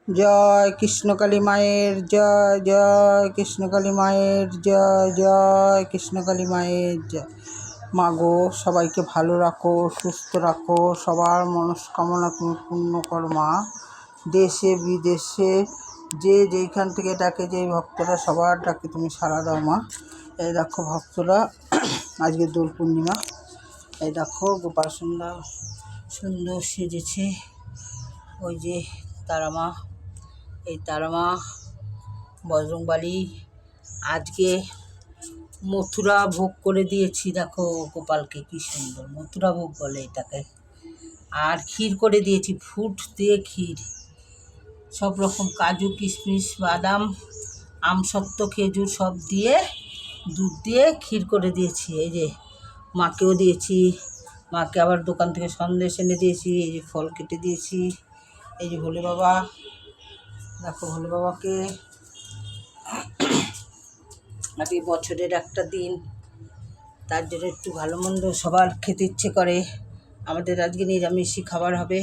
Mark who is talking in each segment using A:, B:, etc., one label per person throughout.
A: জয় কৃষ্ণকালী মায়ের জয়, জয় কৃষ্ণকালী মায়ের জয়, জয় কৃষ্ণকালী মায়ের জয়। মা গো, সবাইকে ভালো রাখো, সুস্থ রাখো, সবার মনস্কামনা তুমি পূর্ণ করো মা। দেশে বিদেশে যে যেইখান থেকে ডাকে, যেই ভক্তরা সবার ডাকে তুমি সাড়া দাও মা। এই দেখো ভক্তরা, আজকে দোল পূর্ণিমা, এই দেখো গোপাল সুন্দর সুন্দর সেজেছে। ওই যে তারা মা, এই তারা মা, বজরংবলী। আজকে মথুরা ভোগ করে দিয়েছি, দেখো গোপালকে, কি সুন্দর মথুরা ভোগ বলে এটাকে। আর ক্ষীর করে দিয়েছি, ফুট দিয়ে ক্ষীর, সব রকম কাজু কিশমিশ বাদাম আমসত্ত্ব খেজুর সব দিয়ে দুধ দিয়ে ক্ষীর করে দিয়েছি। এই যে মাকেও দিয়েছি, মাকে আবার দোকান থেকে সন্দেশ এনে দিয়েছি। এই যে ফল কেটে দিয়েছি। এই যে ভোলে বাবা, দেখো ভোলে বাবাকে। আজকে বছরের একটা দিন, তার জন্য একটু ভালো মন্দ সবার খেতে ইচ্ছে করে। আমাদের আজকে নিরামিষই খাবার হবে।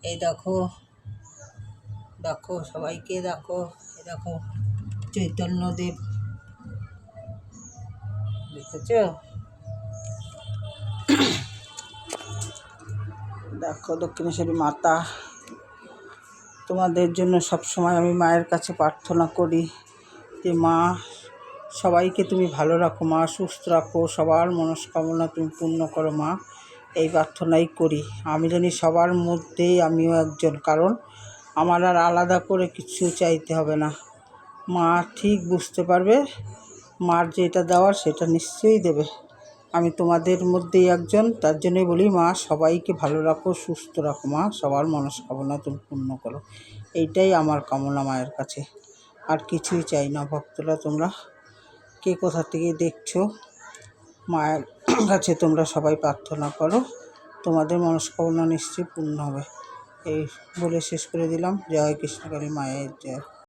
A: এই দেখো, দেখো সবাইকে দেখো, এই দেখো চৈতন্যদেব, দেখেছ? দেখো দক্ষিণেশ্বরী মাতা। তোমাদের জন্য সব সময় আমি মায়ের কাছে প্রার্থনা করি যে মা, সবাইকে তুমি ভালো রাখো মা, সুস্থ রাখো, সবার মনস্কামনা তুমি পূর্ণ করো মা। এই প্রার্থনাই করি। আমি জানি সবার মধ্যেই আমিও একজন, কারণ আমার আর আলাদা করে কিছু চাইতে হবে না। মা ঠিক বুঝতে পারবে, মার যেটা দেওয়ার সেটা নিশ্চয়ই দেবে। আমি তোমাদের মধ্যেই একজন, তার জন্যই বলি মা, সবাইকে ভালো রাখো, সুস্থ রাখো মা, সবার মনস্কামনা তুমি পূর্ণ করো। এইটাই আমার কামনা মায়ের কাছে, আর কিছুই চাই না। ভক্তরা তোমরা কে কোথা থেকে দেখছো, মায়ের কাছে তোমরা সবাই প্রার্থনা করো, তোমাদের মনস্কামনা নিশ্চয়ই পূর্ণ হবে। এই বলে শেষ করে দিলাম। জয় কৃষ্ণকালী মায়ের জয়।